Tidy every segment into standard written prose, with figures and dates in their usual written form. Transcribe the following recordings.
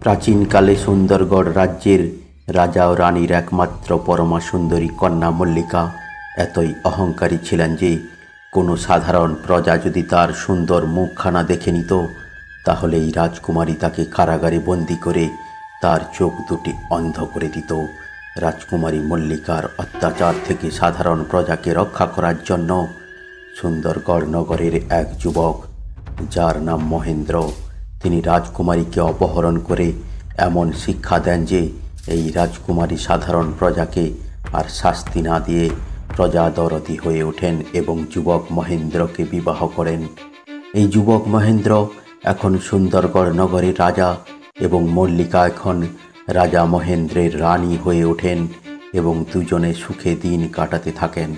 প্রাচীনকালে সুন্দরগড় রাজ্যের রাজা ও রানীর একমাত্র পরমা সুন্দরী কন্যা মল্লিকা এতই অহংকারী ছিলেন যে কোনো সাধারণ প্রজা যদি তার সুন্দর মুখখানা দেখে নিত তাহলে এই রাজকুমারী তাকে কারাগারে বন্দি করে তার চোখ দুটি অন্ধ করে দিত। রাজকুমারী মল্লিকার অত্যাচার থেকে সাধারণ প্রজাকে রক্ষা করার জন্য সুন্দরগড় নগরের এক যুবক, যার নাম মহেন্দ্র, তিনি রাজকুমারীকে অপহরণ করে এমন শিক্ষা দেন যে এই রাজকুমারী সাধারণ প্রজাকে আর শাস্তি না দিয়ে প্রজাদরদি হয়ে ওঠেন এবং যুবক মহেন্দ্রকে বিবাহ করেন। এই যুবক মহেন্দ্র এখন সুন্দরগড় নগরের রাজা এবং মল্লিকা এখন রাজা মহেন্দ্রের রানী হয়ে ওঠেন এবং দুজনে সুখে দিন কাটাতে থাকেন।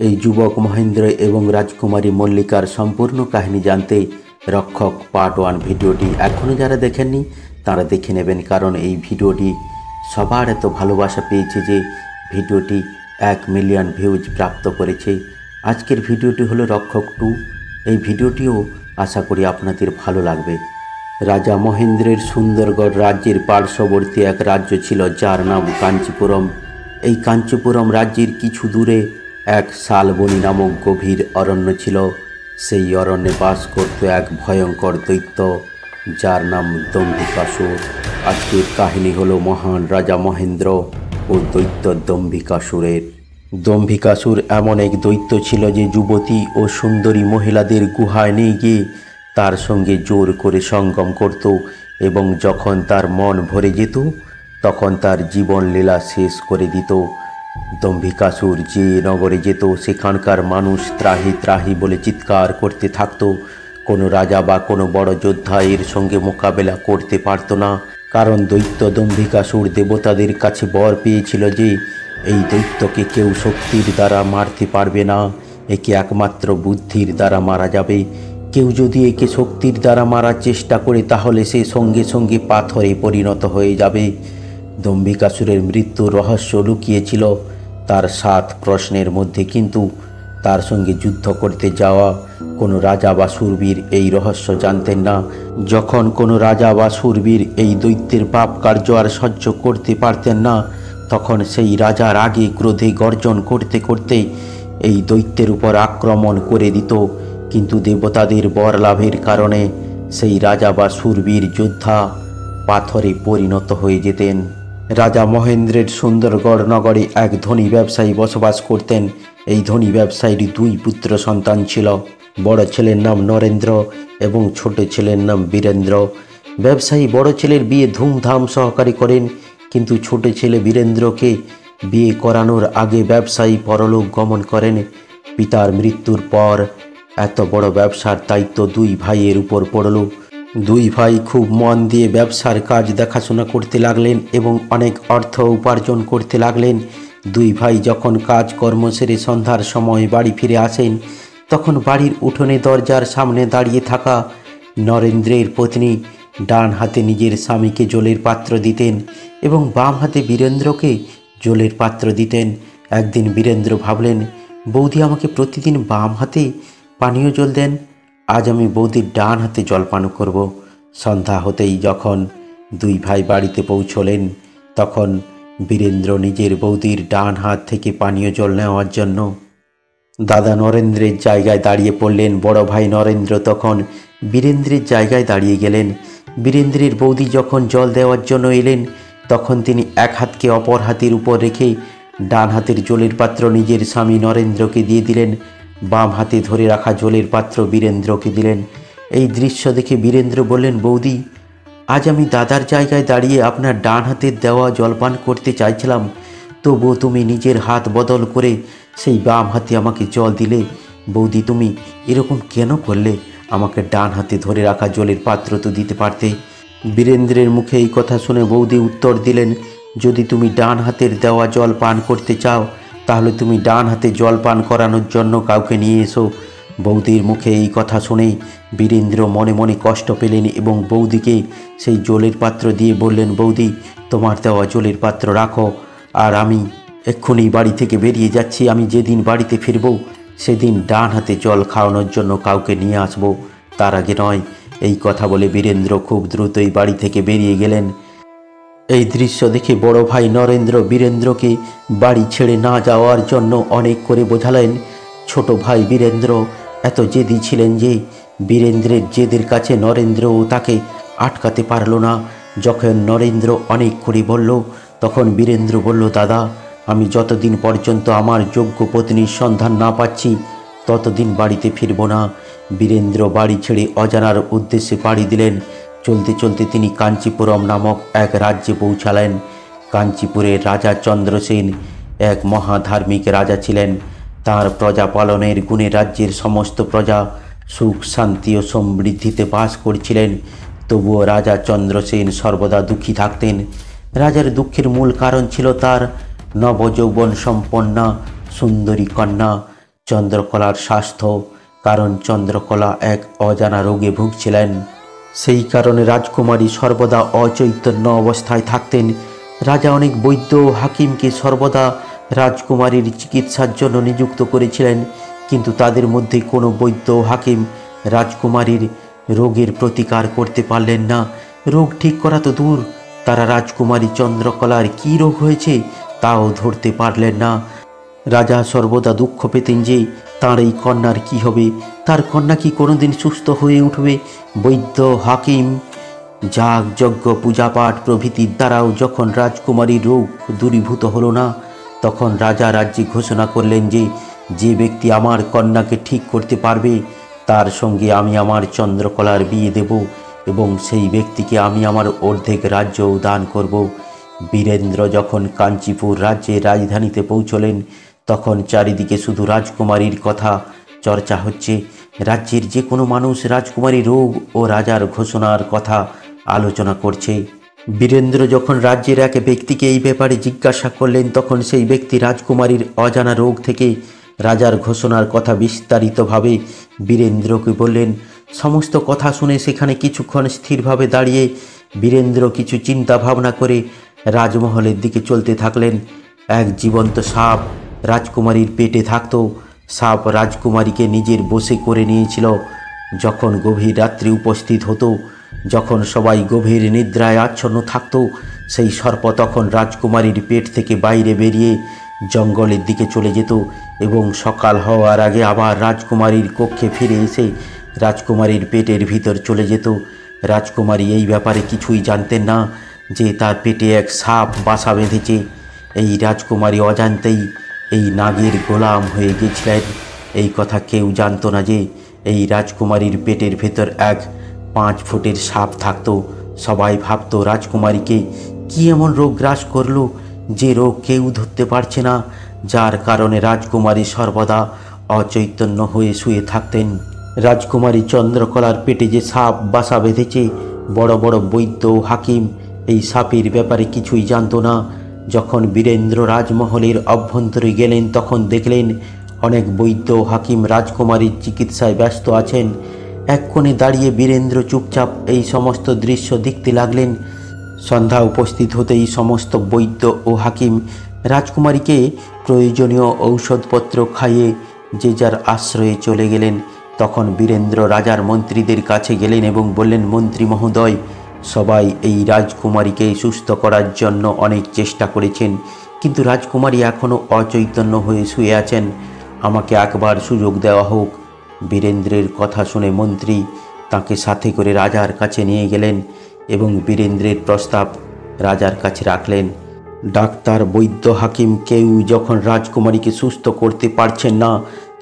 এই যুবক মহেন্দ্র এবং রাজকুমারী মল্লিকার সম্পূর্ণ কাহিনী জানতে রক্ষক পার্ট 1 ভিডিওটি এখনও যারা দেখেননি তারা দেখে নেবেন, কারণ এই ভিডিওটি সবার এত ভালোবাসা পেয়েছে যে ভিডিওটি 1 মিলিয়ন ভিউজ প্রাপ্ত করেছে। আজকের ভিডিওটি হলো রক্ষক 2। এই ভিডিওটিও আশা করি আপনাদের ভালো লাগবে। রাজা মহেন্দ্রের সুন্দরগড় রাজ্যের পার্শ্ববর্তী এক রাজ্য ছিল যার নাম কাঞ্চিপুরম। এই কাঞ্চিপুরম রাজ্যের কিছু দূরে এক শালবনী নামক গভীর অরণ্য ছিল। সেই অরণ্যে বাস করত এক ভয়ঙ্কর দৈত্য যার নাম দম্ভিকাসুর। আজকের কাহিনী হলো মহান রাজা মহেন্দ্র ও দৈত্য দম্ভিকাসুরের। দম্ভিকাসুর এমন এক দৈত্য ছিল যে যুবতী ও সুন্দরী মহিলাদের গুহায় নিয়ে গিয়ে তার সঙ্গে জোর করে সঙ্গম করত এবং যখন তার মন ভরে যেত তখন তার জীবন লীলা শেষ করে দিত। দম্ভিকাসুর যে নগরে যেত সেখানকার মানুষ ত্রাহি ত্রাহি বলে চিৎকার করতে থাকত। কোনো রাজা বা কোনো বড় যোদ্ধা এর সঙ্গে মোকাবেলা করতে পারত না, কারণ দৈত্য দম্ভিকাসুর দেবতাদের কাছে বর পেয়েছিল যে এই দৈত্যকে কেউ শক্তির দ্বারা মারতে পারবে না, একে একমাত্র বুদ্ধির দ্বারা মারা যাবে। কেউ যদি একে শক্তির দ্বারা মারার চেষ্টা করে তাহলে সে সঙ্গে সঙ্গে পাথরে পরিণত হয়ে যাবে। দম্ভিকাসুরের মৃত্যুর রহস্য লুকিয়েছিল তার 7 প্রশ্নের মধ্যে, কিন্তু তার সঙ্গে যুদ্ধ করতে যাওয়া কোনো রাজা বা শূরবীর এই রহস্য জানতেন না। যখন কোনো রাজা বা শূরবীর এই দৈত্যের পাপ কার্য আর সহ্য করতে পারতেন না তখন সেই রাজা রাগে ক্রোধে গর্জন করতে করতে এই দৈত্যের উপর আক্রমণ করে দিত, কিন্তু দেবতাদের বর লাভের কারণে সেই রাজা বা শূরবীর যোদ্ধা পাথরে পরিণত হয়ে যেতেন। রাজা মহেন্দ্রের সুন্দরগড় নগরে এক ধনী ব্যবসায়ী বসবাস করতেন। এই ধনী ব্যবসায়ীর 2 পুত্র সন্তান ছিল। বড় ছেলের নাম নরেন্দ্র এবং ছোট ছেলের নাম বীরেন্দ্র। ব্যবসায়ী বড় ছেলের বিয়ে ধুমধাম সহকারে করেন, কিন্তু ছোট ছেলে বীরেন্দ্রকে বিয়ে করানোর আগে ব্যবসায়ী পরলোক গমন করেন। পিতার মৃত্যুর পর এত বড় ব্যবসার দায়িত্ব 2 ভাইয়ের উপর পড়ল। 2 ভাই খুব মন দিয়ে ব্যবসার কাজ দেখাশোনা করতে লাগলেন এবং অনেক অর্থ উপার্জন করতে লাগলেন। 2 ভাই যখন কাজকর্ম সেরে সন্ধ্যার সময় বাড়ি ফিরে আসেন তখন বাড়ির উঠোনে দরজার সামনে দাঁড়িয়ে থাকা নরেন্দ্রের পত্নী ডান হাতে নিজের স্বামীকে জলের পাত্র দিতেন এবং বাম হাতে বীরেন্দ্রকে জলের পাত্র দিতেন। একদিন বীরেন্দ্র ভাবলেন, বৌদি আমাকে প্রতিদিন বাম হাতে পানীয় জল দেন, আজ আমি বৌদির ডান হাতে জল পান করব। সন্ধ্যা হতেই যখন 2 ভাই বাড়িতে পৌঁছলেন তখন বীরেন্দ্র নিজের বৌদির ডান হাত থেকে পানীয় জল নেওয়ার জন্য দাদা নরেন্দ্রের জায়গায় দাঁড়িয়ে পড়লেন। বড় ভাই নরেন্দ্র তখন বীরেন্দ্রের জায়গায় দাঁড়িয়ে গেলেন। বীরেন্দ্রের বৌদি যখন জল দেওয়ার জন্য এলেন তখন তিনি এক হাতকে অপর হাতের উপর রেখে ডান হাতের জলের পাত্র নিজের স্বামী নরেন্দ্রকে দিয়ে দিলেন, বাম হাতে ধরে রাখা জলের পাত্র বীরেন্দ্রকে দিলেন। এই দৃশ্য দেখে বীরেন্দ্র বললেন, বৌদি আজ আমি দাদার জায়গায় দাঁড়িয়ে আপনার ডান হাতের দেওয়া জলপান করতে চাইছিলাম, তবুও তুমি নিজের হাত বদল করে সেই বাম হাতে আমাকে জল দিলে। বৌদি তুমি এরকম কেন করলে? আমাকে ডান হাতে ধরে রাখা জলের পাত্র তো দিতে পারতে। বীরেন্দ্রের মুখে এই কথা শুনে বৌদি উত্তর দিলেন, যদি তুমি ডান হাতের দেওয়া জল পান করতে চাও তাহলে তুমি ডান হাতে জল পান করানোর জন্য কাউকে নিয়ে এসো। বৌদির মুখে এই কথা শুনেই বীরেন্দ্র মনে মনে কষ্ট পেলেন এবং বৌদিকে সেই জলের পাত্র দিয়ে বললেন, বৌদি তোমার দেওয়া জলের পাত্র রাখো, আর আমি এক্ষুনি বাড়ি থেকে বেরিয়ে যাচ্ছি। আমি যেদিন বাড়িতে ফিরব সেদিন ডান হাতে জল খাওয়ানোর জন্য কাউকে নিয়ে আসব, তার আগে নয়। এই কথা বলে বীরেন্দ্র খুব দ্রুতই বাড়ি থেকে বেরিয়ে গেলেন। এই দৃশ্য দেখে বড় ভাই নরেন্দ্র বীরেন্দ্রকে বাড়ি ছেড়ে না যাওয়ার জন্য অনেক করে বোঝালেন। ছোট ভাই বীরেন্দ্র এত জেদি ছিলেন যে বীরেন্দ্রের জেদের কাছে নরেন্দ্রও তাকে আটকাতে পারল না। যখন নরেন্দ্র অনেক করে বলল, তখন বীরেন্দ্র বলল, দাদা, আমি যতদিন পর্যন্ত আমার যোগ্য পত্নীর সন্ধান না পাচ্ছি ততদিন বাড়িতে ফিরব না। বীরেন্দ্র বাড়ি ছেড়ে অজানার উদ্দেশ্যে পাড়ি দিলেন। চলতে চলতে তিনি কাঞ্চীপুরম নামক এক রাজ্যে পৌঁছালেন। কাঞ্চীপুরের রাজা চন্দ্রসেন এক মহাধার্মিক রাজা ছিলেন। তার প্রজা পালনের গুণে রাজ্যের সমস্ত প্রজা সুখ শান্তি ও সমৃদ্ধিতে বাস করছিলেন। তবুও রাজা চন্দ্রসেন সর্বদা দুঃখী থাকতেন। রাজার দুঃখের মূল কারণ ছিল তার নবযৌবন সম্পন্না সুন্দরী কন্যা চন্দ্রকলার স্বাস্থ্য। কারণ চন্দ্রকলা এক অজানা রোগে ভুগছিলেন। সেই কারণে রাজকুমারী সর্বদা অচৈতন্য অবস্থায় থাকতেন। রাজা অনেক বৈদ্য ও হাকিমকে সর্বদা রাজকুমারীর চিকিৎসার জন্য নিযুক্ত করেছিলেন, কিন্তু তাদের মধ্যে কোনো বৈদ্য ও হাকিম রাজকুমারীর রোগের প্রতিকার করতে পারলেন না। রোগ ঠিক করা তো দূর, তারা রাজকুমারী চন্দ্রকলার কী রোগ হয়েছে তাও ধরতে পারলেন না। রাজা সর্বদা দুঃখ পেতেন যে তাঁর এই কন্যার কী হবে, তার কন্যা কি কোনোদিন সুস্থ হয়ে উঠবে। বৈদ্য হাকিম যাগ যজ্ঞ পূজাপাঠ প্রভৃতির দ্বারাও যখন রাজকুমারীর রোগ দূরীভূত হলো না, তখন রাজা রাজ্যে ঘোষণা করলেন যে যে ব্যক্তি আমার কন্যাকে ঠিক করতে পারবে তার সঙ্গে আমি আমার চন্দ্রকলার বিয়ে দেব এবং সেই ব্যক্তিকে আমি আমার অর্ধেক রাজ্যও দান করব। বীরেন্দ্র যখন কাঞ্চীপুর রাজ্যের রাজধানীতে পৌঁছলেন, তখন চারিদিকে শুধু রাজকুমারীর কথা চর্চা হচ্ছে। রাজ্যের যে কোনো মানুষ রাজকুমারীর রোগ ও রাজার ঘোষণার কথা আলোচনা করছে। বীরেন্দ্র যখন রাজ্যের এক ব্যক্তিকে এই ব্যাপারে জিজ্ঞাসা করলেন, তখন সেই ব্যক্তি রাজকুমারীর অজানা রোগ থেকে রাজার ঘোষণার কথা বিস্তারিতভাবে বীরেন্দ্রকে বললেন। সমস্ত কথা শুনে সেখানে কিছুক্ষণ স্থিরভাবে দাঁড়িয়ে বীরেন্দ্র কিছু চিন্তা ভাবনা করে রাজমহলের দিকে চলতে থাকলেন। এক জীবন্ত সাপ রাজকুমারীর পেটে থাকত। সাপ রাজকুমারীকে নিজের বশে করে নিয়েছিল। যখন গভীর রাত্রি উপস্থিত হতো, যখন সবাই গভীর নিদ্রায় আচ্ছন্ন থাকত, সেই সর্প তখন রাজকুমারীর পেট থেকে বাইরে বেরিয়ে জঙ্গলের দিকে চলে যেত এবং সকাল হওয়ার আগে আবার রাজকুমারীর কক্ষে ফিরে এসে রাজকুমারীর পেটের ভিতর চলে যেত। রাজকুমারী এই ব্যাপারে কিছুই জানতেন না যে তার পেটে এক সাপ বাসা বেঁধেছে। এই রাজকুমারী অজান্তেই এই নাগের গোলাম হয়ে গেছিলেন। এই কথা কেউ জানতো না যে এই রাজকুমারীর পেটের ভেতর এক 5 ফুটের সাপ থাকতো। সবাই ভাবতো রাজকুমারীকে কি এমন রোগ গ্রাস করলো যে রোগ কেউ ধরতে পারছে না, যার কারণে রাজকুমারী সর্বদা অচৈতন্য হয়ে শুয়ে থাকতেন। রাজকুমারী চন্দ্রকলার পেটে যে সাপ বাসা বেঁধেছে, বড় বড় বৈদ্য হাকিম এই সাপের ব্যাপারে কিছুই জানতো না। যখন বীরেন্দ্র রাজমহলের অভ্যন্তরে গেলেন, তখন দেখলেন অনেক বৈদ্য হাকিম রাজকুমারীর চিকিৎসায় ব্যস্ত আছেন। এক কোণে দাঁড়িয়ে বীরেন্দ্র চুপচাপ এই সমস্ত দৃশ্য দেখতে লাগলেন। সন্ধ্যা উপস্থিত হতেই সমস্ত বৈদ্য ও হাকিম রাজকুমারীকে প্রয়োজনীয় ঔষধপত্র খাইয়ে যে যার আশ্রয়ে চলে গেলেন। তখন বীরেন্দ্র রাজার মন্ত্রীদের কাছে গেলেন এবং বললেন, মন্ত্রী মহোদয়, সবাই এই রাজকুমারীকে সুস্থ করার জন্য অনেক চেষ্টা করেছেন, কিন্তু রাজকুমারী এখনও অচৈতন্য হয়ে শুয়ে আছেন। আমাকে একবার সুযোগ দেওয়া হোক। বীরেন্দ্রের কথা শুনে মন্ত্রী তাকে সাথে করে রাজার কাছে নিয়ে গেলেন এবং বীরেন্দ্রের প্রস্তাব রাজার কাছে রাখলেন। ডাক্তার, বৈদ্য, হাকিম কেউ যখন রাজকুমারীকে সুস্থ করতে পারছেন না,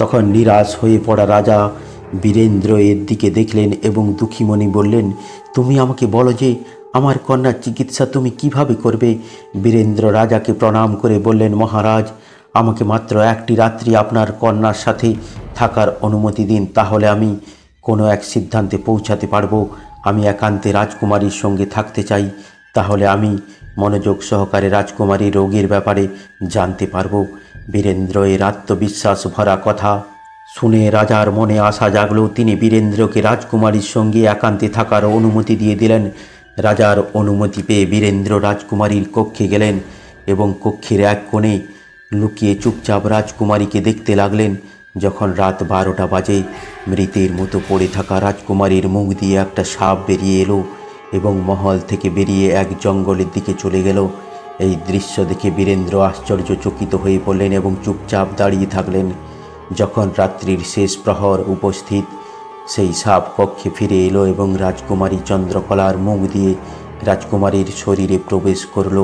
তখন নিরাশ হয়ে পড়া রাজা বীরেন্দ্র এর দিকে দেখলেন এবং দুঃখী মনে বললেন, তুমি আমাকে বলো যে আমার কন্যার চিকিৎসা তুমি কিভাবে করবে। বীরেন্দ্র রাজাকে প্রণাম করে বললেন, মহারাজ, আমাকে মাত্র একটি রাত্রি আপনার কন্যার সাথে থাকার অনুমতি দিন, তাহলে আমি কোনো এক সিদ্ধান্তে পৌঁছাতে পারবো। আমি একান্তে রাজকুমারীর সঙ্গে থাকতে চাই, তাহলে আমি মনোযোগ সহকারে রাজকুমারীর রোগের ব্যাপারে জানতে পারবো। বীরেন্দ্র এর আত্মবিশ্বাস ভরা কথা শুনে রাজার মনে আশা জাগলো। তিনি বীরেন্দ্রকে রাজকুমারীর সঙ্গে একান্তে থাকার অনুমতি দিয়ে দিলেন। রাজার অনুমতি পেয়ে বীরেন্দ্র রাজকুমারীর কক্ষে গেলেন এবং কক্ষের এক কোণে লুকিয়ে চুপচাপ রাজকুমারীকে দেখতে লাগলেন। যখন রাত 12টা বাজে, মৃতের মতো পড়ে থাকা রাজকুমারীর মুখ দিয়ে একটা সাপ বেরিয়ে এলো এবং মহল থেকে বেরিয়ে এক জঙ্গলের দিকে চলে গেল। এই দৃশ্য দেখে বীরেন্দ্র আশ্চর্যচকিত হয়ে পড়লেন এবং চুপচাপ দাঁড়িয়ে থাকলেন। যখন রাত্রির শেষ প্রহর উপস্থিত, সেই সাপ কক্ষে ফিরে এলো এবং রাজকুমারী চন্দ্রকলার মুখ দিয়ে রাজকুমারীর শরীরে প্রবেশ করল।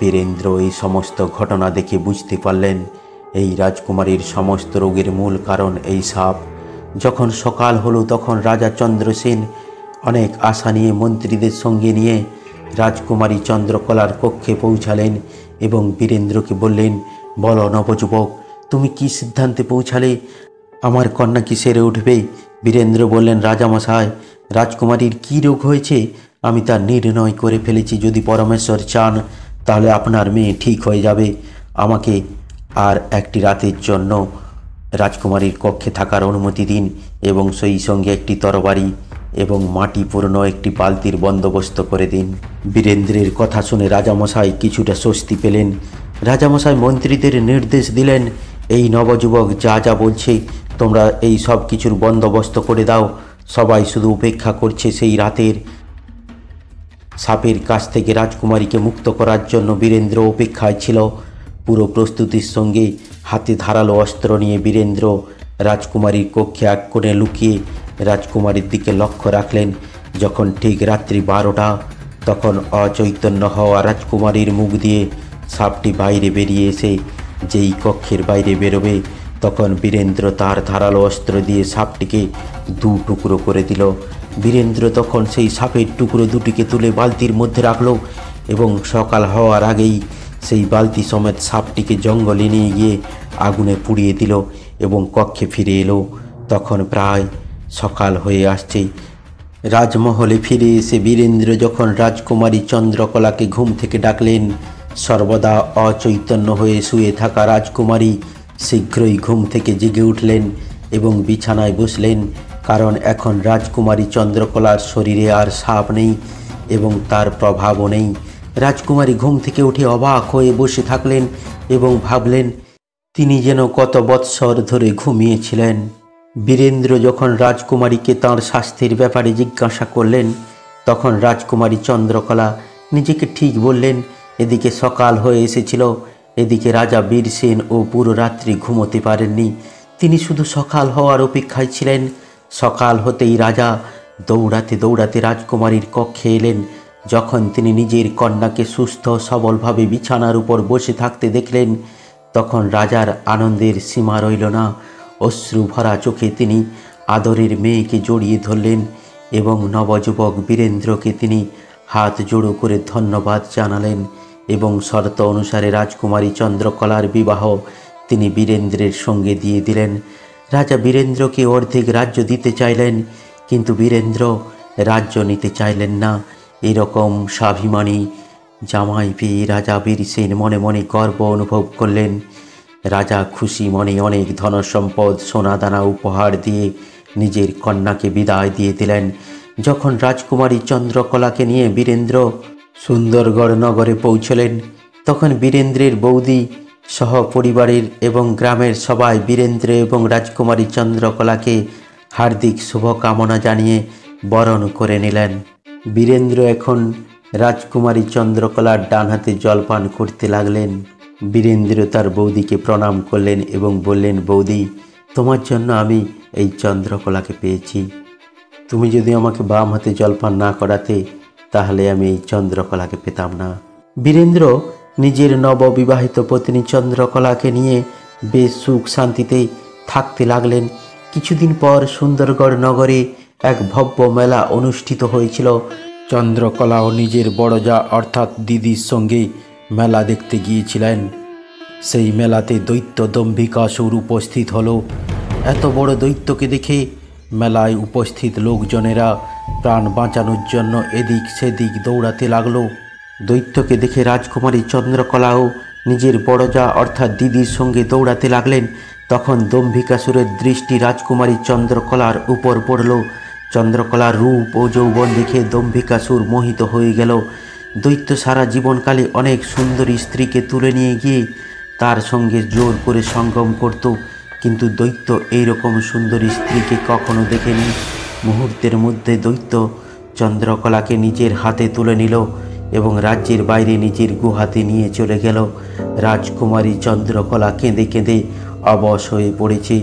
বীরেন্দ্র এই সমস্ত ঘটনা দেখে বুঝতে পারলেন এই রাজকুমারীর সমস্ত রোগের মূল কারণ এই সাপ। যখন সকাল হলো তখন রাজা চন্দ্রসেন অনেক আশা নিয়ে মন্ত্রীদের সঙ্গে নিয়ে রাজকুমারী চন্দ্রকলার কক্ষে পৌঁছালেন এবং বীরেন্দ্রকে বললেন, বলো নবযুবক, তুমি কি সিদ্ধান্তে পৌঁছালে? আমার কন্যা কি সেরে উঠবে? বীরেন্দ্র বললেন, রাজামশাই, রাজকুমারীর কী রোগ হয়েছে আমি তা নির্ণয় করে ফেলেছি। যদি পরমেশ্বর চান তাহলে আপনার মেয়ে ঠিক হয়ে যাবে। আমাকে আর একটি রাতের জন্য রাজকুমারীর কক্ষে থাকার অনুমতি দিন এবং সেই সঙ্গে একটি তরবারি এবং মাটিপূর্ণ একটি বালতির বন্দোবস্ত করে দিন। বীরেন্দ্রের কথা শুনে রাজামশাই কিছুটা স্বস্তি পেলেন। রাজামশাই মন্ত্রীদের নির্দেশ দিলেন, এই নবযুবক যা যা বলছে তোমরা এই সব কিছুর বন্দোবস্ত করে দাও। সবাই শুধু উপেক্ষা করছে সেই রাতের। সাপের কাছ থেকে রাজকুমারীকে মুক্ত করার জন্য বীরেন্দ্র অপেক্ষায় ছিল। পুরো প্রস্তুতির সঙ্গে হাতে ধারালো অস্ত্র নিয়ে বীরেন্দ্র রাজকুমারীর কক্ষে এক কোণে লুকিয়ে রাজকুমারীর দিকে লক্ষ্য রাখলেন। যখন ঠিক রাত্রি 12টা, তখন অচৈতন্য হওয়া রাজকুমারীর মুখ দিয়ে সাপটি বাইরে বেরিয়ে এসে যেই কক্ষের বাইরে বেরোবে, তখন বীরেন্দ্র তার ধারালো অস্ত্র দিয়ে সাপটিকে দু টুকরো করে দিল। বীরেন্দ্র তখন সেই সাপের টুকরো দুটিকে তুলে বালতির মধ্যে রাখল এবং সকাল হওয়ার আগেই সেই বালতি সমেত সাপটিকে জঙ্গলে নিয়ে গিয়ে আগুনে পুড়িয়ে দিল এবং কক্ষে ফিরে এলো। তখন প্রায় সকাল হয়ে আসছে। রাজমহলে ফিরে এসে বীরেন্দ্র যখন রাজকুমারী চন্দ্রকলাকে ঘুম থেকে ডাকলেন, সর্বদা অচৈতন্য হয়ে শুয়ে থাকা রাজকুমারী শীঘ্রই ঘুম থেকে জেগে উঠলেন এবং বিছানায় বসলেন, কারণ এখন রাজকুমারী চন্দ্রকলার শরীরে আর সাপ নেই এবং তার প্রভাবও নেই। রাজকুমারী ঘুম থেকে উঠে অবাক হয়ে বসে থাকলেন এবং ভাবলেন তিনি যেন কত বৎসর ধরে ঘুমিয়েছিলেন। বীরেন্দ্র যখন রাজকুমারীকে তাঁর স্বাস্থ্যের ব্যাপারে জিজ্ঞাসা করলেন, তখন রাজকুমারী চন্দ্রকলা নিজেকে ঠিক বললেন। এদিকে সকাল হয়ে এসেছিল, এদিকে রাজা বীরসেন ও পুরো রাত্রি ঘুমোতে পারেননি। তিনি শুধু সকাল হওয়ার অপেক্ষায় ছিলেন। সকাল হতেই রাজা দৌড়াতে দৌড়াতে রাজকুমারীর কক্ষে এলেন। যখন তিনি নিজের কন্যাকে সুস্থ সবলভাবে বিছানার উপর বসে থাকতে দেখলেন, তখন রাজার আনন্দের সীমা রইল না। অশ্রু ভরা চোখে তিনি আদরের মেয়েকে জড়িয়ে ধরলেন এবং নবযুবক বীরেন্দ্রকে তিনি হাত জোড়ো করে ধন্যবাদ জানালেন এবং শর্ত অনুসারে রাজকুমারী চন্দ্রকলার বিবাহ তিনি বীরেন্দ্রের সঙ্গে দিয়ে দিলেন। রাজা বীরেন্দ্রকে অর্ধেক রাজ্য দিতে চাইলেন, কিন্তু বীরেন্দ্র রাজ্য নিতে চাইলেন না। এরকম স্বাভিমানী জামাই পেয়ে রাজা বীরসেন মনে মনে গর্ব অনুভব করলেন। রাজা খুশি মনে অনেক ধনসম্পদ সোনাদানা উপহার দিয়ে নিজের কন্যাকে বিদায় দিয়ে দিলেন। যখন রাজকুমারী চন্দ্রকলাকে নিয়ে বীরেন্দ্র সুন্দরগড় নগরে পৌঁছলেন, তখন বীরেন্দ্রের বৌদি সহ পরিবারের এবং গ্রামের সবাই বীরেন্দ্র এবং রাজকুমারী চন্দ্রকলাকে হার্দিক শুভকামনা জানিয়ে বরণ করে নিলেন। বীরেন্দ্র এখন রাজকুমারী চন্দ্রকলার ডান হাতে জলপান করতে লাগলেন। বীরেন্দ্র তার বৌদিকে প্রণাম করলেন এবং বললেন, বৌদি, তোমার জন্য আমি এই চন্দ্রকলাকে পেয়েছি। তুমি যদি আমাকে বাম হাতে জলপান না করাতে তাহলে আমি এই চন্দ্রকলাকে পেতাম না। বীরেন্দ্র নিজের নববিবাহিত পত্নী চন্দ্রকলাকে নিয়ে বেশ সুখ শান্তিতে থাকতে লাগলেন। কিছুদিন পর সুন্দরগড় নগরে এক ভব্য মেলা অনুষ্ঠিত হয়েছিল। চন্দ্রকলাও নিজের বড়জা অর্থাৎ দিদির সঙ্গে মেলা দেখতে গিয়েছিলেন। সেই মেলাতে দৈত্য দম্ভিকাসুর উপস্থিত হলো। এত বড় দৈত্যকে দেখে মেলায় উপস্থিত লোকজনেরা প্রাণ বাঁচানোর জন্য এদিক সেদিক দৌড়াতে লাগলো। দৈত্যকে দেখে রাজকুমারী চন্দ্রকলাও নিজের বড়জা অর্থাৎ দিদির সঙ্গে দৌড়াতে লাগলেন। তখন দম্ভিকাসুরের দৃষ্টি রাজকুমারী চন্দ্রকলার উপর পড়ল। চন্দ্রকলার রূপ ও যৌবন দেখে দম্ভিকাসুর মোহিত হয়ে গেল। দৈত্য সারা জীবনকালে অনেক সুন্দরী স্ত্রীকে তুলে নিয়ে গিয়ে তার সঙ্গে জোর করে সঙ্গম করত, কিন্তু দৈত্য এইরকম সুন্দরী স্ত্রীকে কখনো দেখেনি। মুহূর্তের মধ্যে দৈত্য চন্দ্রকলাকে নিজের হাতে তুলে নিল এবং রাজ্যের বাইরে নিজের গুহাতে নিয়ে চলে গেল। রাজকুমারী চন্দ্রকলা কেঁদে কেঁদে অবশ হয়ে পড়েছে।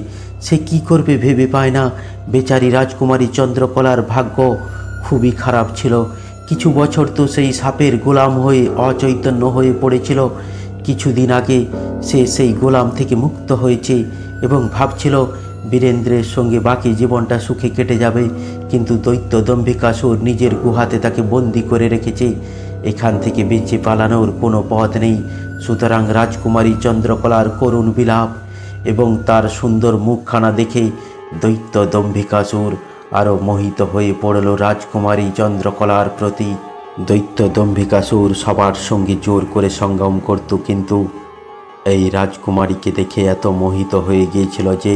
সে কি করবে ভেবে পায় না। বেচারি রাজকুমারী চন্দ্রকলার ভাগ্য খুবই খারাপ ছিল। কিছু বছর তো সেই সাপের গোলাম হয়ে অচৈতন্য হয়ে পড়েছিল। কিছুদিন আগে সে সেই গোলাম থেকে মুক্ত হয়েছে এবং ভাবছিল বীরেন্দ্রের সঙ্গে বাকি জীবনটা সুখে কেটে যাবে, কিন্তু দৈত্য দম্ভিকাসুর নিজের গুহাতে তাকে বন্দি করে রেখেছে। এখান থেকে বেঁচে পালানোর কোনো পথ নেই। সুতরাং রাজকুমারী চন্দ্রকলার করুণ বিলাপ এবং তার সুন্দর মুখখানা দেখে দৈত্য দম্ভিকাসুর আরও মোহিত হয়ে পড়ল রাজকুমারী চন্দ্রকলার প্রতি। দৈত্য দম্ভিকাসুর সবার সঙ্গে জোর করে সঙ্গম করত, কিন্তু এই রাজকুমারীকে দেখে এত মোহিত হয়ে গিয়েছিল যে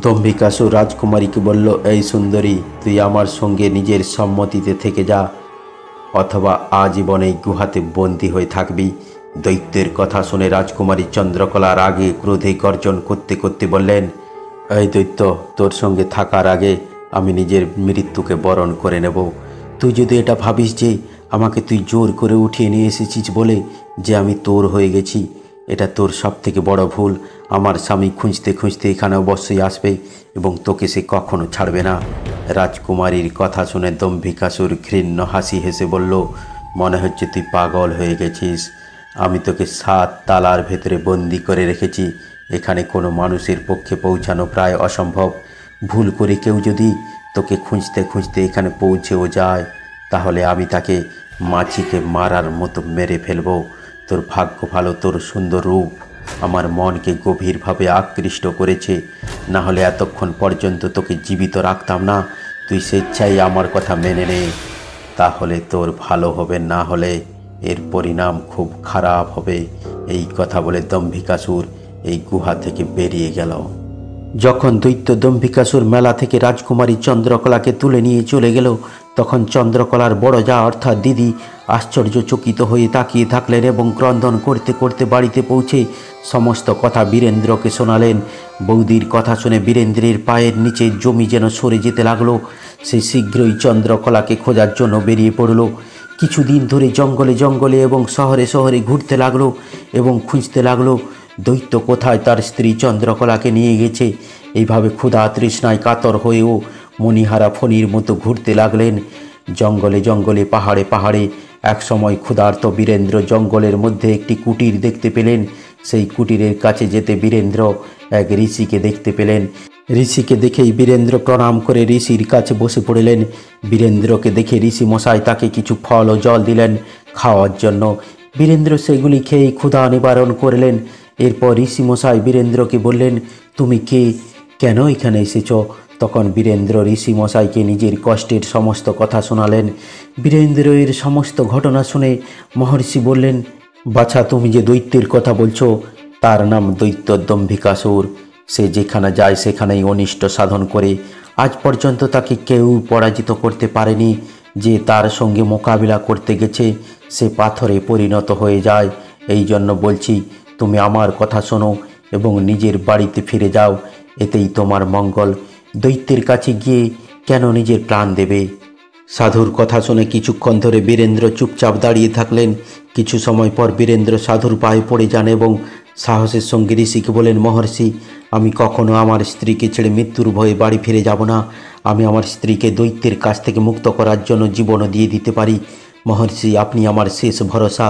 দম্ভিকাসুর রাজকুমারীকে বলল, এই সুন্দরী, তুই আমার সঙ্গে নিজের সম্মতিতে থেকে যা, অথবা আজীবন এই গুহাতে বন্দী হয়ে থাকবি। দৈত্যের কথা শুনে রাজকুমারী চন্দ্রকলার আগে ক্রোধে গর্জন করতে করতে বললেন, এই দৈত্য, তোর সঙ্গে থাকার আগে আমি নিজের মৃত্যুকে বরণ করে নেব। তুই যদি এটা ভাবিস যে আমাকে তুই জোর করে উঠিয়ে নিয়ে এসেছিস বলে যে আমি তোর হয়ে গেছি, এটা তোর সব থেকে বড় ভুল। আমার স্বামী খুঁজতে খুঁজতে এখানে অবশ্যই আসবে এবং তোকে সে কখনো ছাড়বে না। রাজকুমারীর কথা শুনে দম্ভিকাসুর ঘৃণ্য হাসি হেসে বলল, মনে হচ্ছে তুই পাগল হয়ে গেছিস। আমি তোকে 7 তালার ভেতরে বন্দি করে রেখেছি। এখানে কোনো মানুষের পক্ষে পৌঁছানো প্রায় অসম্ভব। ভুল করে কেউ যদি তোকে খুঁজতে খুঁজতে এখানে পৌঁছেও যায়, তাহলে আমি তাকে মাছিকে মারার মতো মেরে ফেলব। তোর ভাগ্য ভালো, তোর সুন্দর রূপ আমার মনকে গভীরভাবে আকৃষ্ট করেছে, না হলে এতক্ষণ পর্যন্ত তোকে জীবিত রাখতাম না। তুই স্বেচ্ছায় আমার কথা মেনে নে, তাহলে তোর ভালো হবে, না হলে এর পরিণাম খুব খারাপ হবে। এই কথা বলে দম্ভিকাসুর এই গুহা থেকে বেরিয়ে গেল। যখন দৈত্য দম্ভিকাসুর মেলা থেকে রাজকুমারী চন্দ্রকলাকে তুলে নিয়ে চলে গেল, তখন চন্দ্রকলার বড় যা অর্থাৎ দিদি আশ্চর্যচকিত হয়ে তাকিয়ে থাকলেন এবং ক্রন্দন করতে করতে বাড়িতে পৌঁছে সমস্ত কথা বীরেন্দ্রকে শোনালেন। বৌদির কথা শুনে বীরেন্দ্রের পায়ের নিচে জমি যেন সরে যেতে লাগলো। সে শীঘ্রই চন্দ্রকলাকে খোঁজার জন্য বেরিয়ে পড়ল। কিছুদিন ধরে জঙ্গলে জঙ্গলে এবং শহরে শহরে ঘুরতে লাগলো এবং খুঁজতে লাগলো দৈত্য কোথায় তার স্ত্রী চন্দ্রকলাকে নিয়ে গেছে। এইভাবে ক্ষুধা তৃষ্ণায় কাতর হয়েও মণিহারা ফণির মতো ঘুরতে লাগলেন জঙ্গলে জঙ্গলে, পাহাড়ে পাহাড়ে। একসময় ক্ষুধার্ত বীরেন্দ্র জঙ্গলের মধ্যে একটি কুটির দেখতে পেলেন। সেই কুটিরের কাছে যেতে বীরেন্দ্র এক ঋষিকে দেখতে পেলেন। ঋষিকে দেখেই বীরেন্দ্র প্রণাম করে ঋষির কাছে বসে পড়লেন। বীরেন্দ্রকে দেখে ঋষি মশাই তাকে কিছু ফল ও জল দিলেন খাওয়ার জন্য। বীরেন্দ্র সেগুলি খেয়েই ক্ষুধা নিবারণ করলেন। এরপর ঋষি মশাই বীরেন্দ্রকে বললেন, তুমি কে, কেন এখানে এসেছ? তখন বীরেন্দ্র ঋষি মশাইকে নিজের কষ্টের সমস্ত কথা শোনালেন। বীরেন্দ্রের সমস্ত ঘটনা শুনে মহর্ষি বললেন, বাছা, তুমি যে দৈত্যের কথা বলছো তার নাম দৈত্য দম্ভিকাসুর। সে যেখানে যায় সেখানেই অনিষ্ট সাধন করে। আজ পর্যন্ত তাকে কেউ পরাজিত করতে পারেনি। যে তার সঙ্গে মোকাবিলা করতে গেছে সে পাথরে পরিণত হয়ে যায়। এই জন্য বলছি, তুমি আমার কথা শোনো এবং নিজের বাড়িতে ফিরে যাও, এতেই তোমার মঙ্গল। দৈত্যের কাছে গিয়ে কেন নিজের প্রাণ দেবে? সাধুর কথা শুনে কিছুক্ষণ ধরে বীরেন্দ্র চুপচাপ দাঁড়িয়ে থাকলেন। কিছু সময় পর বীরেন্দ্র সাধুর পায়ে পড়ে যান এবং সাহসের সঙ্গে ঋষিকে বলেন, মহর্ষি, আমি কখনো আমার স্ত্রীকে ছেড়ে মৃত্যুর ভয়ে বাড়ি ফিরে যাব না। আমি আমার স্ত্রীকে দৈত্যের কাছ থেকে মুক্ত করার জন্য জীবনও দিয়ে দিতে পারি। মহর্ষি, আপনি আমার শেষ ভরসা।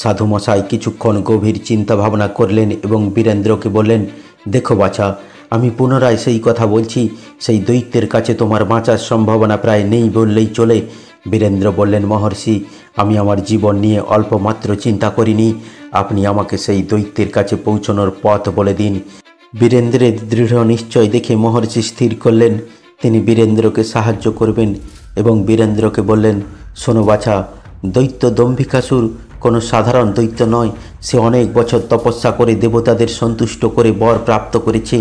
সাধু মশাই কিছুক্ষণ গভীর চিন্তা ভাবনা করলেন এবং বীরেন্দ্রকে বললেন, দেখো বাছা, আমি পুনরায় সেই কথা বলছি, সেই দৈত্যের কাছে তোমার বাঁচার সম্ভাবনা প্রায় নেই বললেই চলে। বীরেন্দ্র বললেন, মহর্ষি, আমি আমার জীবন নিয়ে অল্প মাত্র চিন্তা করিনি। আপনি আমাকে সেই দৈত্যের কাছে পৌঁছানোর পথ বলে দিন। বীরেন্দ্রের দৃঢ় নিশ্চয় দেখে মহর্ষি স্থির করলেন তিনি বীরেন্দ্রকে সাহায্য করবেন এবং বীরেন্দ্রকে বললেন, শোনো বাছা, দৈত্য দম্ভিকাসুর কোনো সাধারণ দৈত্য নয়। সে অনেক বছর তপস্যা করে দেবতাদের সন্তুষ্ট করে বর প্রাপ্ত করেছে।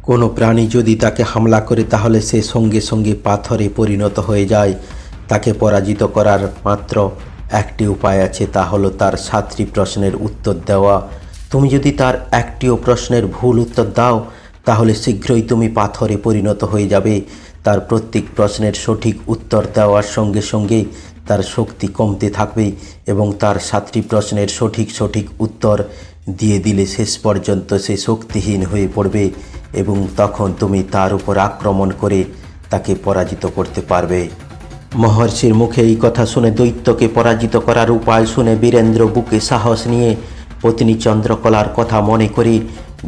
কোনো প্রাণী যদি তাকে হামলা করে তাহলে সে সঙ্গে সঙ্গে পাথরে পরিণত হয়ে যায়। তাকে পরাজিত করার মাত্র একটি উপায় আছে, তা হলো তার 7টি প্রশ্নের উত্তর দেওয়া। তুমি যদি তার একটিও প্রশ্নের ভুল উত্তর দাও তাহলে শীঘ্রই তুমি পাথরে পরিণত হয়ে যাবে। তার প্রত্যেক প্রশ্নের সঠিক উত্তর দেওয়ার সঙ্গে সঙ্গে তার শক্তি কমতে থাকবে এবং তার 7টি প্রশ্নের সঠিক উত্তর দিয়ে দিলে শেষ পর্যন্ত সে শক্তিহীন হয়ে পড়বে এবং তখন তুমি তার উপর আক্রমণ করে তাকে পরাজিত করতে পারবে। মহর্ষির মুখে এই কথা শুনে দৈত্যকে পরাজিত করার উপায় শুনে বীরেন্দ্র বুকে সাহস নিয়ে পত্নী চন্দ্রকলার কথা মনে করে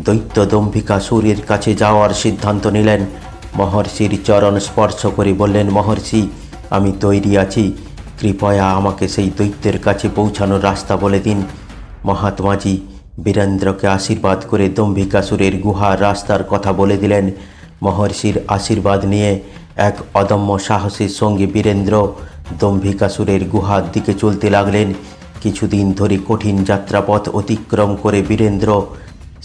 দৈত্য দম্ভিকাসুরের কাছে যাওয়ার সিদ্ধান্ত নিলেন। মহর্ষির চরণ স্পর্শ করে বললেন, মহর্ষি, আমি তৈরি আছি, কৃপয়া আমাকে সেই দৈত্যের কাছে পৌঁছানোর রাস্তা বলে দিন। মহাত্মাজি বীরেন্দ্রকে আশীর্বাদ করে দম্ভিকাসুরের গুহার রাস্তার কথা বলে দিলেন। মহর্ষির আশীর্বাদ নিয়ে এক অদম্য সাহসের সঙ্গে বীরেন্দ্র দম্ভিকাসুরের গুহার দিকে চলতে লাগলেন। কিছুদিন ধরে কঠিন যাত্রাপথ অতিক্রম করে বীরেন্দ্র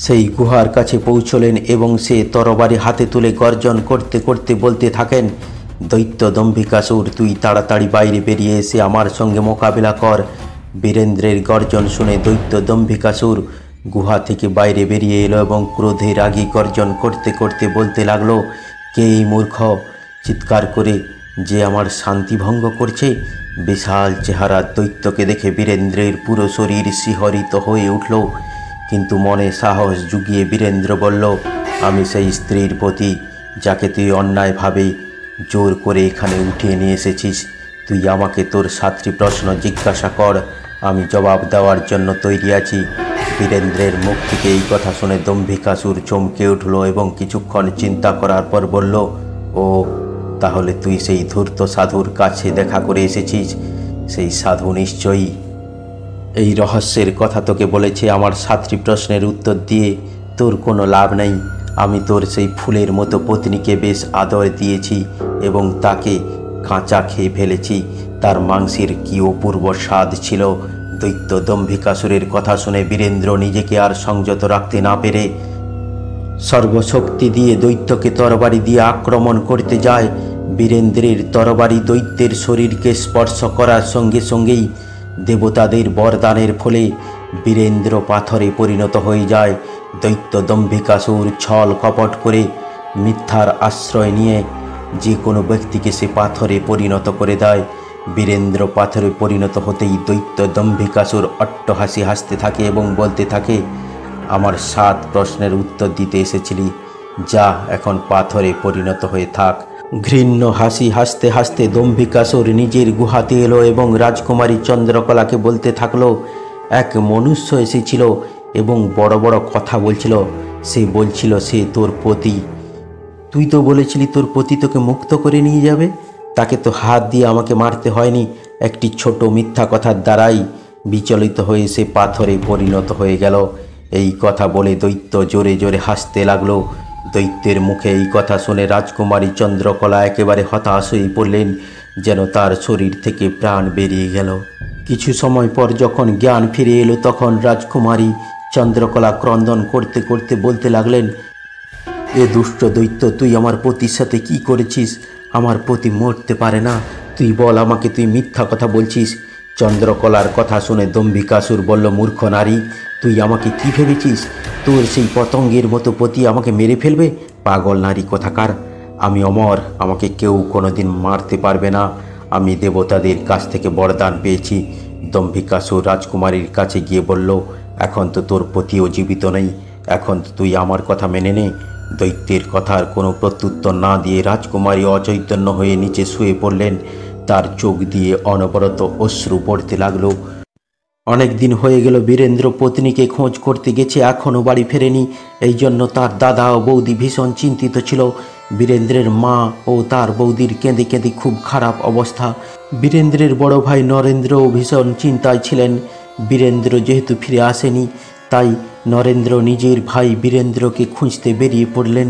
সেই গুহার কাছে পৌঁছলেন এবং সে তরবারি হাতে তুলে গর্জন করতে করতে বলতে থাকেন, দৈত্য দম্ভিকাসুর, তুই তাড়াতাড়ি বাইরে বেরিয়ে এসে আমার সঙ্গে মোকাবিলা কর। বীরেন্দ্রের গর্জন শুনে দৈত্য দম্ভিকাসুর গুহা থেকে বাইরে বেরিয়ে এলো এবং ক্রোধে রাগী গর্জন করতে করতে বলতে লাগলো, কে এই মূর্খ চিৎকার করে যে আমার শান্তি ভঙ্গ করছে? বিশাল চেহারার দৈত্যকে দেখে বীরেন্দ্রের পুরো শরীর শিহরিত হয়ে উঠল, কিন্তু মনে সাহস জুগিয়ে বীরেন্দ্র বলল, আমি সেই স্ত্রীর পতি যাকে তুই অন্যায়ভাবে জোর করে এখানে উঠিয়ে নিয়ে এসেছিস। তুই আমাকে তোর 7টি প্রশ্ন জিজ্ঞাসা কর, আমি জবাব দেওয়ার জন্য তৈরি আছি। বীরেন্দ্রের মুখ থেকে এই কথা শুনে দম্ভিকাসুর চমকে উঠল এবং কিছুক্ষণ চিন্তা করার পর বলল, ও তাহলে তুই সেই ধূর্ত সাধুর কাছে দেখা করে এসেছিস। সেই সাধু নিশ্চয়ই এই রহস্যের কথা তোকে বলেছে। আমার 7টি প্রশ্নের উত্তর দিয়ে তোর কোনো লাভ নেই। আমি তোর সেই ফুলের মতো পত্নীকে বেশ আদর দিয়েছি এবং তাকে কাঁচা খেয়ে ফেলেছি। তার মাংসের কি অপূর্ব স্বাদ ছিল। দৈত্য দম্ভিকাসুরের কথা শুনে বীরেন্দ্র নিজেকে আর সংযত রাখতে না পেরে সর্বশক্তি দিয়ে দৈত্যকে তরবারি দিয়ে আক্রমণ করতে যায়। বীরেন্দ্রের তরবারি দৈত্যের শরীরকে স্পর্শ করার সঙ্গে সঙ্গেই দেবতাদের বরদানের ফলে বীরেন্দ্র পাথরে পরিণত হয়ে যায়। দৈত্য দম্ভিকাসুর ছল কপট করে মিথ্যার আশ্রয় নিয়ে যে কোনো ব্যক্তিকে সে পাথরে পরিণত করে দেয়। বীরেন্দ্র পাথরে পরিণত হতেই দৈত্য দম্ভিকাসুর অট্টহাসি হাসতে থাকে এবং বলতে থাকে, আমার 7 প্রশ্নের উত্তর দিতে এসেছিলি, যা এখন পাথরে পরিণত হয়ে থাক। ঘৃণ্য হাসি হাসতে হাসতে দম্ভিকাসুর নিজের গুহাতে এলো এবং রাজকুমারী চন্দ্রকলাকে বলতে থাকলো, এক মনুষ্য এসেছিল এবং বড় বড় কথা বলছিল। সে বলছিল সে তোর পতি। তুই তো বলেছিলি তোর পতি তোকে মুক্ত করে নিয়ে যাবে। তাকে তো হাত দিয়ে আমাকে মারতে হয়নি। একটি ছোট মিথ্যা কথার দ্বারাই বিচলিত হয়ে সে পাথরে পরিণত হয়ে গেল। এই কথা বলে দৈত্য জোরে জোরে হাসতে লাগলো। দৈত্যের মুখে এই কথা শুনে রাজকুমারী চন্দ্রকলা একেবারে হতাশ হয়ে পড়লেন, যেন তার শরীর থেকে প্রাণ বেরিয়ে গেল। কিছু সময় পর যখন জ্ঞান ফিরে এলো তখন রাজকুমারী চন্দ্রকলা ক্রন্দন করতে করতে বলতে লাগলেন, এ দুষ্ট দৈত্য, তুই আমার পতির সাথে কি করেছিস? আমার পতি মরতে পারে না। তুই বল আমাকে, তুই মিথ্যা কথা বলছিস। চন্দ্রকলার কথা শুনে দম্ভিকাসুর বলল, মূর্খ নারী, তুই আমাকে কি ভেবেছিস? তোর সেই পতঙ্গের মতো পতি আমাকে মেরে ফেলবে? পাগল নারী কোথাকার। আমি অমর, আমাকে কেউ কোনোদিন মারতে পারবে না। আমি দেবতাদের কাছ থেকে বরদান পেয়েছি। দম্ভিকাসুর রাজকুমারীর কাছে গিয়ে বলল, এখন তো তোর পতিও জীবিত নেই, এখন তো তুই আমার কথা মেনে নে। দৈত্যের কথার কোনো প্রত্যুত্তর না দিয়ে রাজকুমারী অচৈতন্য হয়ে নিচে শুয়ে পড়লেন। তার চোখ দিয়ে অনবরত অশ্রু পড়তে লাগলো। অনেক দিন হয়ে গেল বীরেন্দ্র পত্নীকে খোঁজ করতে গেছে, এখনও বাড়ি ফেরেনি। এই জন্য তার দাদা ও বৌদি ভীষণ চিন্তিত ছিল। বীরেন্দ্রের মা ও তার বৌদির কেঁদে কেঁদে খুব খারাপ অবস্থা। বীরেন্দ্রের বড় ভাই নরেন্দ্রও ভীষণ চিন্তায় ছিলেন। বীরেন্দ্র যেহেতু ফিরে আসেনি, তাই নরেন্দ্র নিজের ভাই বীরেন্দ্রকে খুঁজতে বেরিয়ে পড়লেন।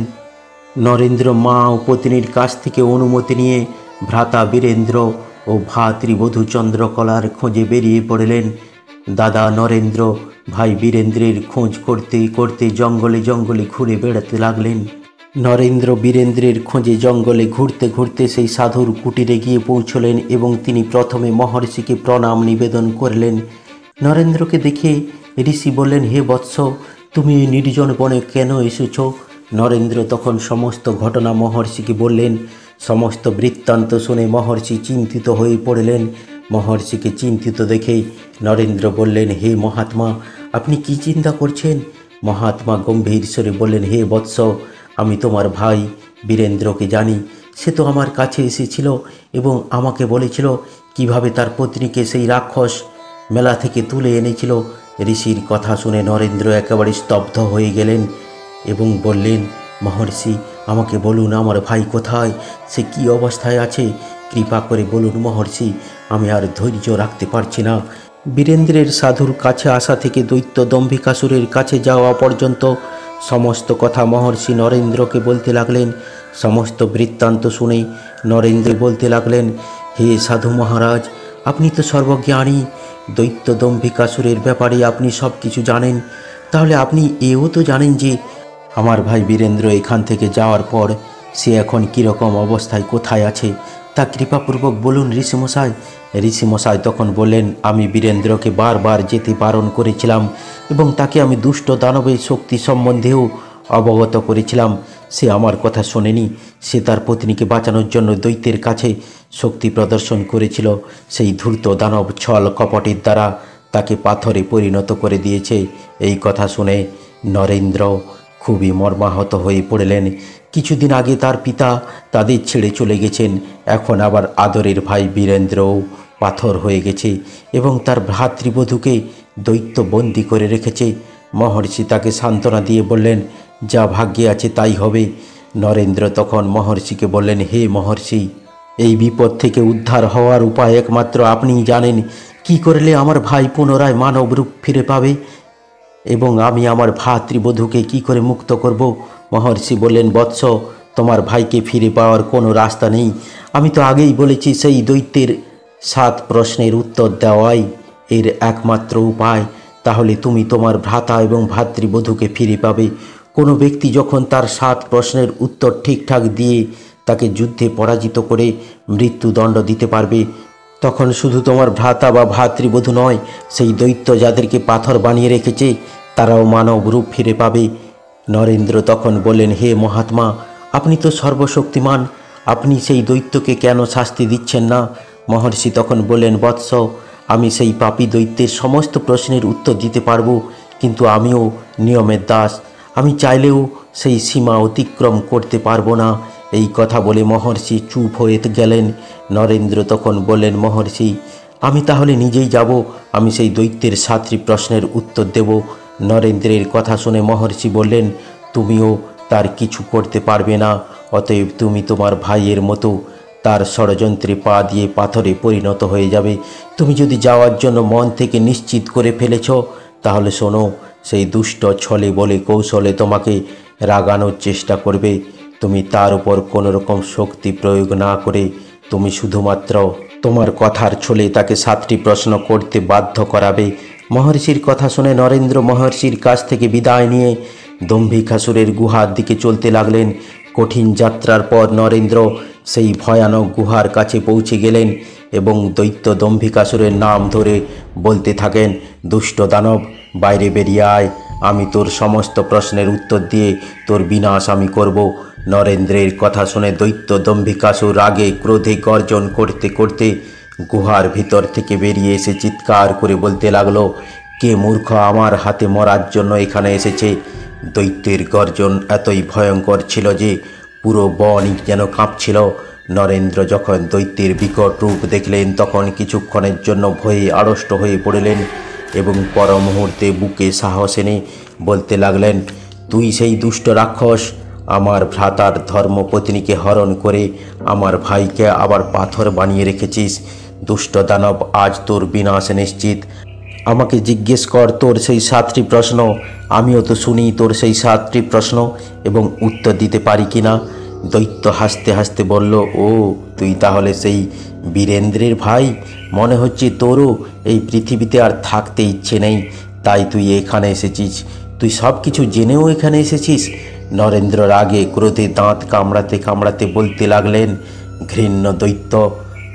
নরেন্দ্র মা ও পত্নীর কাছ থেকে অনুমতি নিয়ে ভ্রাতা বীরেন্দ্র ও ভাতৃবধূ চন্দ্রকলার খোঁজে বেরিয়ে পড়লেন। দাদা নরেন্দ্র ভাই বীরেন্দ্রের খোঁজ করতে করতে জঙ্গলে জঙ্গলে ঘুরে বেড়াতে লাগলেন। নরেন্দ্র বীরেন্দ্রের খোঁজে জঙ্গলে ঘুরতে ঘুরতে সেই সাধুর কুটিরে গিয়ে পৌঁছলেন এবং তিনি প্রথমে মহর্ষিকে প্রণাম নিবেদন করলেন। নরেন্দ্রকে দেখে ঋষি বললেন, হে বৎস, তুমি এই নির্জন বনে কেন এসেছ? নরেন্দ্র তখন সমস্ত ঘটনা মহর্ষিকে বললেন। সমস্ত বৃত্তান্ত শুনে মহর্ষি চিন্তিত হয়ে পড়লেন। মহর্ষিকে চিন্তিত দেখে নরেন্দ্র বললেন, হে মহাত্মা, আপনি কি চিন্তা করছেন? মহাত্মা গম্ভীর স্বরে বললেন, হে বৎস, আমি তোমার ভাই বীরেন্দ্রকে জানি। সে তো আমার কাছে এসেছিল এবং আমাকে বলেছিল কিভাবে তার পত্নীকে সেই রাক্ষস মেলা থেকে তুলে এনেছিল। ঋষির কথা শুনে নরেন্দ্র একেবারে স্তব্ধ হয়ে গেলেন এবং বললেন, মহর্ষি, আমাকে বলুন আমার ভাই কোথায়, সে কি অবস্থায় আছে? কৃপা করে বলুন মহর্ষি, আমি আর ধৈর্য রাখতে পারছি না। বীরেন্দ্রের সাধুর কাছে আসা থেকে দৈত্য দম্ভিকাসুরের কাছে যাওয়া পর্যন্ত সমস্ত কথা মহর্ষি নরেন্দ্রকে বলতে লাগলেন। সমস্ত বৃত্তান্ত শুনে নরেন্দ্র বলতে লাগলেন, হে সাধু মহারাজ, আপনি তো সর্বজ্ঞানী। দৈত্য দম্ভিকাসুরের ব্যাপারে আপনি সব কিছু জানেন। তাহলে আপনি এও তো জানেন যে আমার ভাই বীরেন্দ্র এখান থেকে যাওয়ার পর সে এখন কীরকম অবস্থায় কোথায় আছে, তা কৃপাপূর্বক বলুন ঋষিমশাই। ঋষিমশাই তখন বললেন, আমি বীরেন্দ্রকে বারবার যেতে বারণ করেছিলাম এবং তাকে আমি দুষ্ট দানবের শক্তি সম্বন্ধেও অবগত করেছিলাম। সে আমার কথা শোনেনি। সে তার পত্নীকে বাঁচানোর জন্য দৈত্যের কাছে শক্তি প্রদর্শন করেছিল। সেই ধূর্ত দানব ছল কপটের দ্বারা তাকে পাথরে পরিণত করে দিয়েছে। এই কথা শুনে নরেন্দ্র খুবই মর্মাহত হয়ে পড়লেন। কিছুদিন আগে তার পিতা তাদের ছেড়ে চলে গেছেন, এখন আবার আদরের ভাই বীরেন্দ্রও পাথর হয়ে গেছে এবং তার ভ্রাতৃবধূকে দৈত্য বন্দি করে রেখেছে। মহর্ষি তাকে সান্ত্বনা দিয়ে বললেন, যা ভাগ্যে আছে তাই হবে। নরেন্দ্র তখন মহর্ষিকে বললেন, হে মহর্ষি, এই বিপদ থেকে উদ্ধার হওয়ার উপায় একমাত্র আপনিই জানেন। কি করলে আমার ভাই পুনরায় মানব রূপ ফিরে পাবে এবং আমি আমার ভ্রাতৃবধূকে কি করে মুক্ত করব? মহর্ষি বললেন, বৎস, তোমার ভাইকে ফিরে পাওয়ার কোনো রাস্তা নেই। আমি তো আগেই বলেছি, সেই দৈত্যের 7 প্রশ্নের উত্তর দেওয়াই এর একমাত্র উপায়। তাহলে তুমি তোমার ভ্রাতা এবং ভ্রাতৃবধূকে ফিরে পাবে। কোনো ব্যক্তি যখন তার 7 প্রশ্নের উত্তর ঠিকঠাক দিয়ে তাকে যুদ্ধে পরাজিত করে মৃত্যুদণ্ড দিতে পারবে, তখন শুধু তোমার ভ্রাতা বা ভ্রাতৃবধূ নয়, সেই দৈত্য যাদেরকে পাথর বানিয়ে রেখেছে তারাও মানব রূপ ফিরে পাবে। নরেন্দ্র তখন বললেন, হে মহাত্মা, আপনি তো সর্বশক্তিমান, আপনি সেই দৈত্যকে কেন শাস্তি দিচ্ছেন না? মহর্ষি তখন বললেন, বৎস, আমি সেই পাপী দৈত্যের সমস্ত প্রশ্নের উত্তর দিতে পারবো, কিন্তু আমিও নিয়মের দাস। আমি চাইলেও সেই সীমা অতিক্রম করতে পারবো না। এই কথা বলে মহর্ষি চুপ হয়ে গেলেন। নরেন্দ্র তখন বললেন, মহর্ষি, আমি তাহলে নিজেই যাব, আমি সেই দৈত্যের 7টি প্রশ্নের উত্তর দেব। নরেন্দ্রের কথা শুনে মহর্ষি বললেন, তুমিও তার কিছু করতে পারবে না। অতএব তুমি তোমার ভাইয়ের মতো তার ষড়যন্ত্রে পা দিয়ে পাথরে পরিণত হয়ে যাবে। তুমি যদি যাওয়ার জন্য মন থেকে নিশ্চিত করে ফেলেছ, তাহলে শোনো, সেই দুষ্ট ছলে বলে কৌশলে তোমাকে রাগানোর চেষ্টা করবে। তুমি তার উপর কোনো রকম শক্তি প্রয়োগ না করে তুমি শুধুমাত্র তোমার কথার ছলে তাকে 7টি প্রশ্ন করতে বাধ্য করাবে। মহর্ষির কথা শুনে নরেন্দ্র মহর্ষির কাছ থেকে বিদায় নিয়ে দম্ভিকাসুরের গুহার দিকে চলতে লাগলেন। কঠিন যাত্রার পর নরেন্দ্র সেই ভয়ানক গুহার কাছে পৌঁছে গেলেন এবং দৈত্য দম্ভিকাসুরের নাম ধরে বলতে থাকেন, দুষ্ট দানব, বাইরে বেরিয়ে আয়। আমি তোর সমস্ত প্রশ্নের উত্তর দিয়ে তোর বিনাশ আমি করব। নরেন্দ্রের কথা শুনে দৈত্য দম্ভিকাসুর রাগে ক্রোধে গর্জন করতে করতে গুহার ভিতর থেকে বেরিয়ে এসে চিৎকার করে বলতে লাগলো, কে মূর্খ আমার হাতে মরার জন্য এখানে এসেছে? দৈত্যের গর্জন এতই ভয়ঙ্কর ছিল যে পুরো বনই যেন কাঁপছিল। নরেন্দ্র যখন দৈত্যের বিকট রূপ দেখলেন, তখন কিছুক্ষণের জন্য ভয়ে আড়ষ্ট হয়ে পড়লেন এবং পর মুহূর্তে বুকে সাহস এনে বলতে লাগলেন, তুই সেই দুষ্ট রাক্ষস, আমার ভ্রাতার ধর্মপত্নীকে হরণ করে আমার ভাইকে আবার পাথর বানিয়ে রেখেছিস। দুষ্ট দানব, আজ তোর বিনাশ নিশ্চিত। আমাকে জিজ্ঞেস কর তোর সেই 7টি প্রশ্ন। আমিও তো শুনি তোর সেই 7টি প্রশ্ন এবং উত্তর দিতে পারি কি না। দৈত্য হাসতে হাসতে বলল, ও তুই তাহলে সেই বীরেন্দ্রের ভাই? মনে হচ্ছে তোরও এই পৃথিবীতে আর থাকতে ইচ্ছে নেই, তাই তুই এখানে এসেছিস। তুই সব কিছু জেনেও এখানে এসেছিস? নরেন্দ্র রাগে ক্রোধে দাঁত কামড়াতে কামড়াতে বলতে লাগলেন, ঘৃণ্য দৈত্য,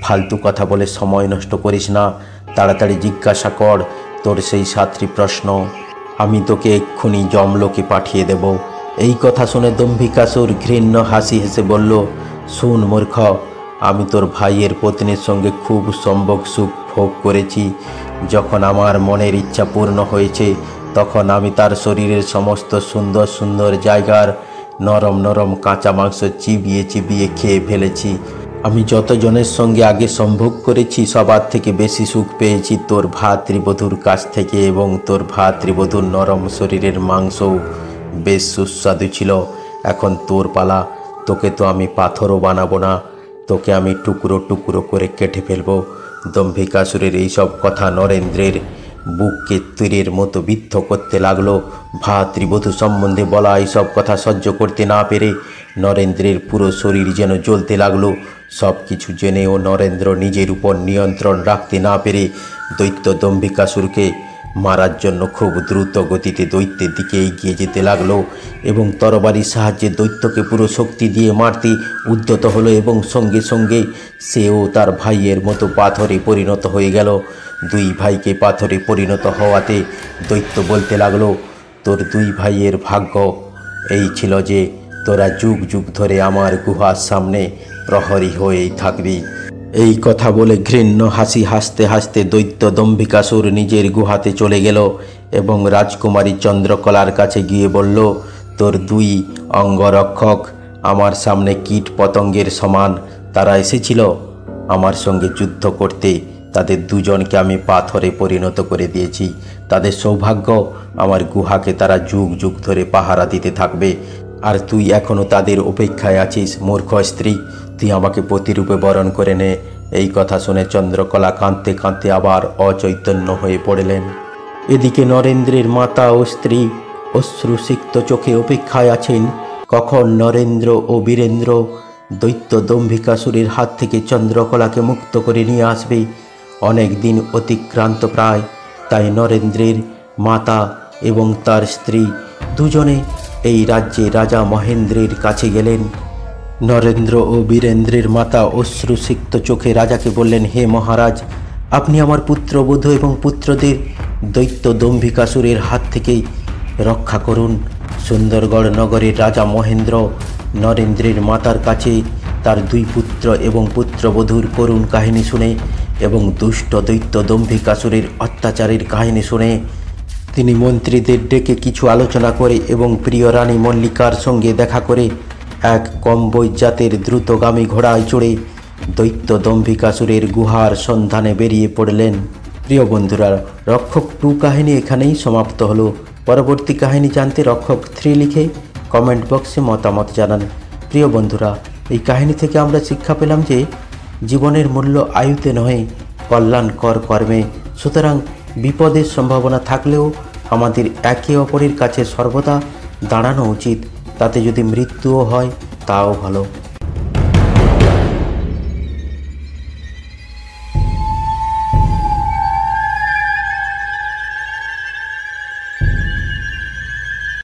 ফালতু কথা বলে সময় নষ্ট করিস না। তাড়াতাড়ি জিজ্ঞাসা কর তোর সেই 7টি প্রশ্ন। আমি তোকে এক্ষুনি যমলোকে পাঠিয়ে দেব। এই কথা শুনে দম্ভিকাসুর ঘৃণ্য হাসি হেসে বলল, শুন মূর্খ, আমি তোর ভাইয়ের পত্নীর সঙ্গে খুব সম্ভোগ সুখ ভোগ করেছি। যখন আমার মনের ইচ্ছা পূর্ণ হয়েছে তখন আমি তার শরীরের সমস্ত সুন্দর সুন্দর জায়গার নরম নরম কাঁচা মাংস চিবিয়ে চিবিয়ে খেয়ে ফেলেছি। আমি যতজনের সঙ্গে আগে সম্ভোগ করেছি সবার থেকে বেশি সুখ পেয়েছি তোর ভাতৃবধূর কাছ থেকে, এবং তোর ভাতৃবধূর নরম শরীরের মাংসও বেশ সুস্বাদু ছিল। এখন তোর পালা। তোকে তো আমি পাথরও বানাবো না, তোকে আমি টুকরো টুকরো করে কেটে ফেলবো। দম্ভিকাসুরের এইসব কথা নরেন্দ্রের বুককে তীরের মতো বিদ্ধ করতে লাগলো। ভাতৃবধূ সম্বন্ধে বলা এইসব কথা সহ্য করতে না পেরে নরেন্দ্রের পুরো শরীর যেন জ্বলতে লাগলো। সব কিছু জেনেও নরেন্দ্র নিজের উপর নিয়ন্ত্রণ রাখতে না পেরে দৈত্য দম্ভিকাসুরকে মারার জন্য খুব দ্রুত গতিতে দৈত্যের দিকে এগিয়ে যেতে লাগলো এবং তরবারির সাহায্যে দৈত্যকে পুরো শক্তি দিয়ে মারতে উদ্যত হলো, এবং সঙ্গে সঙ্গে সেও তার ভাইয়ের মতো পাথরে পরিণত হয়ে গেল। দুই ভাইকে পাথরে পরিণত হওয়াতে দৈত্য বলতে লাগলো, তোর দুই ভাইয়ের ভাগ্য এই ছিল যে তোরা যুগ যুগ ধরে আমার গুহার সামনে প্রহরী হয়েই থাকবি। এই কথা বলে ঘৃণ্য হাসি হাসতে হাসতে দৈত্য দম্ভিকাসুর নিজের গুহাতে চলে গেল এবং রাজকুমারী চন্দ্রকলার কাছে গিয়ে বলল, তোর দুই অঙ্গরক্ষক আমার সামনে কীট পতঙ্গের সমান। তারা এসেছিল আমার সঙ্গে যুদ্ধ করতে, তাদের দুজনকে আমি পাথরে পরিণত করে দিয়েছি। তাদের সৌভাগ্য আমার গুহাকে তারা যুগ যুগ ধরে পাহারা দিতে থাকবে, আর তুই এখনও তাদের অপেক্ষায় আছিস। মূর্খ স্ত্রী, তুই আমাকে পতিরূপে বরণ করে নে। এই কথা শুনে চন্দ্রকলা কাঁদতে কাঁদতে আবার অচৈতন্য হয়ে পড়লেন। এদিকে নরেন্দ্রের মাতা ও স্ত্রী অশ্রুসিক্ত চোখে অপেক্ষায় আছেন কখন নরেন্দ্র ও বীরেন্দ্র দৈত্য দম্ভিকাসুরের হাত থেকে চন্দ্রকলাকে মুক্ত করে নিয়ে আসবে। অনেক দিন অতিক্রান্ত প্রায়, তাই নরেন্দ্রের মাতা এবং তার স্ত্রী দুজনে এই রাজ্যে রাজা মহেন্দ্রের কাছে গেলেন। নরেন্দ্র ও বীরেন্দ্রের মাতা অশ্রুসিক্ত চোখে রাজাকে বললেন, হে মহারাজ, আপনি আমার পুত্রবধূ এবং পুত্রদের দৈত্য দম্ভিকাসুরের হাত থেকে রক্ষা করুন। সুন্দরগড় নগরের রাজা মহেন্দ্র নরেন্দ্রের মাতার কাছে তার দুই পুত্র এবং পুত্রবধূর করুণ কাহিনী শুনে এবং দুষ্ট দৈত্য দম্ভিকাসুরের অত্যাচারের কাহিনী শুনে তিনি মন্ত্রীদের ডেকে কিছু আলোচনা করে এবং প্রিয় রানী মল্লিকার সঙ্গে দেখা করে এক কম্বই জাতের দ্রুতগামী ঘোড়ায় চড়ে দৈত্য দম্ভিকাসুরের গুহার সন্ধানে বেরিয়ে পড়লেন। প্রিয় বন্ধুরা, রক্ষক 2 কাহিনী এখানেই সমাপ্ত হলো। পরবর্তী কাহিনী জানতে রক্ষক 3 লিখে কমেন্ট বক্সে মতামত জানান। প্রিয় বন্ধুরা, এই কাহিনী থেকে আমরা শিক্ষা পেলাম যে জীবনের মূল্য আয়ুতে নয়, কল্যাণকর কর্মে। সুতরাং বিপদের সম্ভাবনা থাকলেও আমাদের একে অপরের কাছে সর্বদা দাঁড়ানো উচিত। তাতে যদি মৃত্যুও হয় তাও ভালো।